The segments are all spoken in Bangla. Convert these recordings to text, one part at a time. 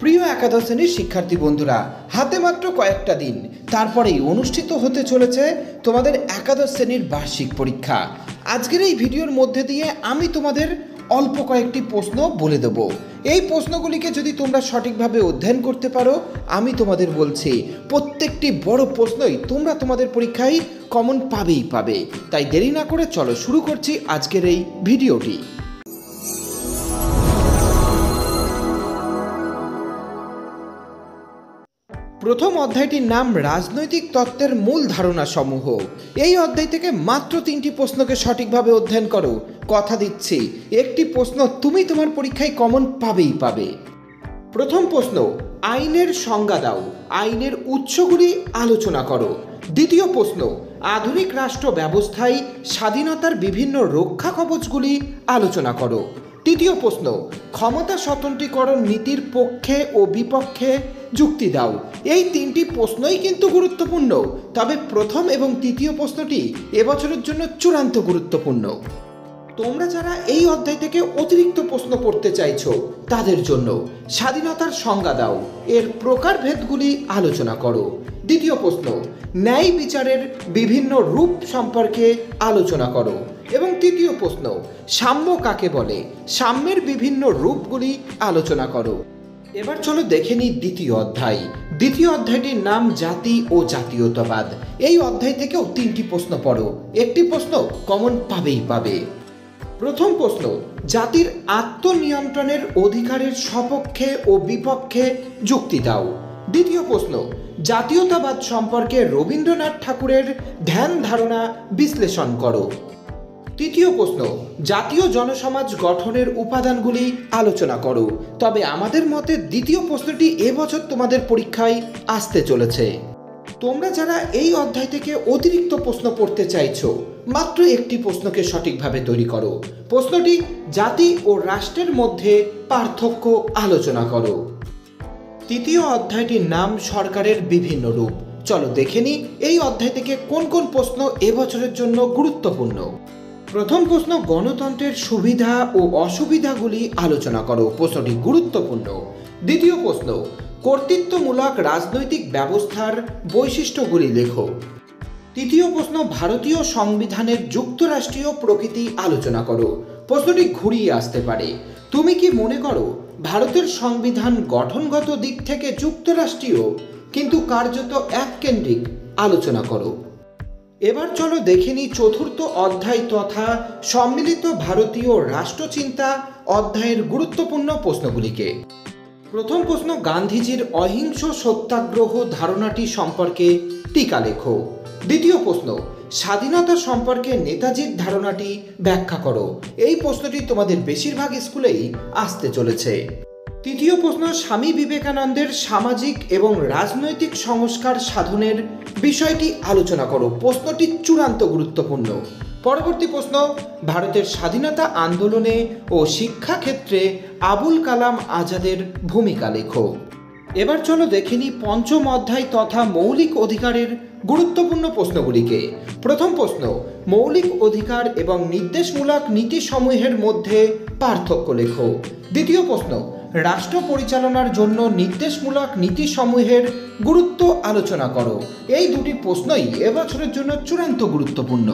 প্রিয় একাদশ শ্রেণীর শিক্ষার্থী বন্ধুরা, হাতে মাত্র কয়েকটা দিন, তারপরেই অনুষ্ঠিত হতে চলেছে তোমাদের একাদশ শ্রেণীর বার্ষিক পরীক্ষা। আজকের এই ভিডিওর মধ্যে দিয়ে আমি তোমাদের অল্প কয়েকটি প্রশ্ন বলে দেব। এই প্রশ্নগুলিকে যদি তোমরা সঠিকভাবে অধ্যয়ন করতে পারো, আমি তোমাদের বলছি প্রত্যেকটি বড় প্রশ্নই তোমরা তোমাদের পরীক্ষায় কমন পাবে। তাই দেরি না করে চলো শুরু করছি আজকের এই ভিডিওটি। প্রথম অধ্যায়টির নাম রাজনৈতিক তত্ত্বের মূল ধারণা সমূহ। এই অধ্যায় থেকে মাত্র 3টি প্রশ্নকে সঠিকভাবে অধ্যয়ন করো, কথা দিচ্ছি একটি প্রশ্ন তুমি তোমার পরীক্ষায় কমন পাবে। প্রথম প্রশ্ন, আইনের সংজ্ঞা দাও, আইনের উৎসগুলি আলোচনা করো। দ্বিতীয় প্রশ্ন, আধুনিক রাষ্ট্র ব্যবস্থায় স্বাধীনতার বিভিন্ন রক্ষা কবচগুলি আলোচনা করো। তৃতীয় প্রশ্ন, ক্ষমতা স্বতন্ত্রীকরণ নীতির পক্ষে ও বিপক্ষে যুক্তি দাও। এই 3টি প্রশ্নই কিন্তু গুরুত্বপূর্ণ, তবে প্রথম এবং তৃতীয় প্রশ্নটি এবছরের জন্য চূড়ান্ত গুরুত্বপূর্ণ। তোমরা যারা এই অধ্যায় থেকে অতিরিক্ত প্রশ্ন পড়তে চাইছো তাদের জন্য স্বাধীনতার সংজ্ঞা দাও, এর প্রকারভেদগুলি আলোচনা করো। দ্বিতীয় প্রশ্ন, ন্যায় বিচারের বিভিন্ন রূপ সম্পর্কে আলোচনা করো। এবং তৃতীয় প্রশ্ন, সাম্য কাকে বলে, সাম্যের বিভিন্ন রূপগুলি আলোচনা করো। এবার চলো দেখে নিই দ্বিতীয় অধ্যায়। দ্বিতীয় অধ্যায়টির নাম জাতি ও জাতীয়তাবাদ। এই অধ্যায় থেকেও 3টি প্রশ্ন পড়ো, একটি প্রশ্ন কমন পাবে। প্রথম প্রশ্ন, জাতির আত্মনিয়ন্ত্রণের অধিকারের সপক্ষে ও বিপক্ষে যুক্তি দাও। দ্বিতীয় প্রশ্ন, জাতীয়তাবাদ সম্পর্কে রবীন্দ্রনাথ ঠাকুরের ধ্যান ধারণা বিশ্লেষণ করো। তৃতীয় প্রশ্ন, জাতীয় জনসমাজ গঠনের উপাদানগুলি আলোচনা করো। তবে আমাদের মতে দ্বিতীয় প্রশ্নটি এবছর তোমাদের পরীক্ষায় আসতে চলেছে। তোমরা যারা এই অধ্যায় থেকে অতিরিক্ত প্রশ্ন পড়তে চাইছো, মাত্র একটি প্রশ্নকে সঠিকভাবে তৈরি করো। প্রশ্নটি, জাতি ও রাষ্ট্রের মধ্যে পার্থক্য আলোচনা করো। তৃতীয় অধ্যায়টির নাম সরকারের বিভিন্ন রূপ। চলো দেখে নিই এই অধ্যায় থেকে কোন কোন প্রশ্ন এবছরের জন্য গুরুত্বপূর্ণ। প্রথম প্রশ্ন, গণতন্ত্রের সুবিধা ও অসুবিধাগুলি আলোচনা করো। প্রশ্নটি গুরুত্বপূর্ণ। দ্বিতীয় প্রশ্ন, কর্তৃত্বমূলক রাজনৈতিক ব্যবস্থার বৈশিষ্ট্যগুলি লেখো। তৃতীয় প্রশ্ন, ভারতীয় সংবিধানের যুক্তরাষ্ট্রীয় প্রকৃতি আলোচনা করো। প্রশ্নটি ঘুরিয়ে আসতে পারে, তুমি কি মনে করো ভারতের সংবিধান গঠনগত দিক থেকে যুক্তরাষ্ট্রীয় কিন্তু কার্যত এককেন্দ্রিক? আলোচনা করো। এবার চলো দেখে নিই চতুর্থ অধ্যায় তথা সম্মিলিত ভারতীয় রাষ্ট্রচিন্তা অধ্যায়ের গুরুত্বপূর্ণ প্রশ্নগুলিকে। প্রথম প্রশ্ন, গান্ধীজির অহিংস সত্যাগ্রহ ধারণাটি সম্পর্কে টিকা লেখো। দ্বিতীয় প্রশ্ন, স্বাধীনতা সম্পর্কে নেতাজির ধারণাটি ব্যাখ্যা করো। এই প্রশ্নটি তোমাদের বেশিরভাগ স্কুলেই আসতে চলেছে। তৃতীয় প্রশ্ন, স্বামী বিবেকানন্দের সামাজিক এবং রাজনৈতিক সংস্কার সাধনের বিষয়টি আলোচনা করো। প্রশ্নটি চূড়ান্ত গুরুত্বপূর্ণ। পরবর্তী প্রশ্ন, ভারতের স্বাধীনতা আন্দোলনে ও শিক্ষাক্ষেত্রে আবুল কালাম আজাদের ভূমিকা লেখো। এবার চলো দেখে নিই পঞ্চম অধ্যায় তথা মৌলিক অধিকারের গুরুত্বপূর্ণ প্রশ্নগুলিকে। প্রথম প্রশ্ন, মৌলিক অধিকার এবং নির্দেশমূলক নীতিসমূহের মধ্যে পার্থক্য লেখো। দ্বিতীয় প্রশ্ন, রাষ্ট্র পরিচালনার জন্য নির্দেশমূলক নীতিসমূহের গুরুত্ব আলোচনা করো। এই দুটি প্রশ্নই এবছরের জন্য চূড়ান্ত গুরুত্বপূর্ণ।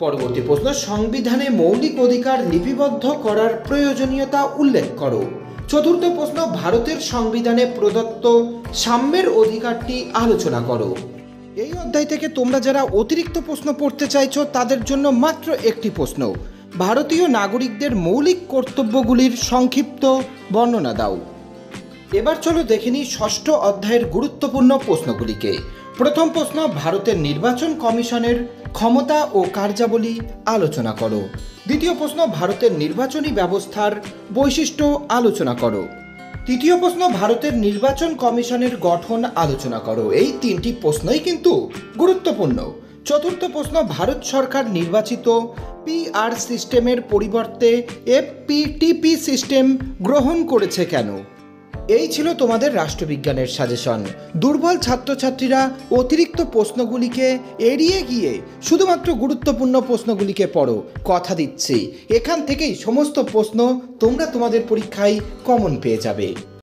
পরবর্তী প্রশ্ন, সংবিধানে মৌলিক অধিকার লিপিবদ্ধ করার প্রয়োজনীয়তা উল্লেখ করো। চতুর্থ প্রশ্ন, ভারতের সংবিধানে প্রদত্ত সাম্যের অধিকারটি আলোচনা করো। এই অধ্যায় থেকে তোমরা যারা অতিরিক্ত প্রশ্ন পড়তে চাইছো তাদের জন্য মাত্র একটি প্রশ্ন, ভারতীয় নাগরিকদের মৌলিক কর্তব্যগুলির সংক্ষিপ্ত বর্ণনা দাও। এবার চলো দেখে নিই ষষ্ঠ অধ্যায়ের গুরুত্বপূর্ণ প্রশ্নগুলিকে। প্রথম প্রশ্ন, ভারতের নির্বাচন কমিশনের ক্ষমতা ও কার্যাবলী আলোচনা করো। দ্বিতীয় প্রশ্ন, ভারতের নির্বাচনী ব্যবস্থার বৈশিষ্ট্য আলোচনা করো। তৃতীয় প্রশ্ন, ভারতের নির্বাচন কমিশনের গঠন আলোচনা করো। এই 3টি প্রশ্নই কিন্তু গুরুত্বপূর্ণ। চতুর্থ প্রশ্ন, ভারত সরকার নির্বাচিত PR সিস্টেমের পরিবর্তে FPTP সিস্টেম গ্রহণ করেছে কেন? এই ছিল তোমাদের রাষ্ট্রবিজ্ঞানের সাজেশন। দুর্বল ছাত্রছাত্রীরা অতিরিক্ত প্রশ্নগুলিকে এড়িয়ে গিয়ে শুধুমাত্র গুরুত্বপূর্ণ প্রশ্নগুলিকে পড়ো, কথা দিচ্ছি এখান থেকেই সমস্ত প্রশ্ন তোমরা তোমাদের পরীক্ষায় কমন পেয়ে যাবে।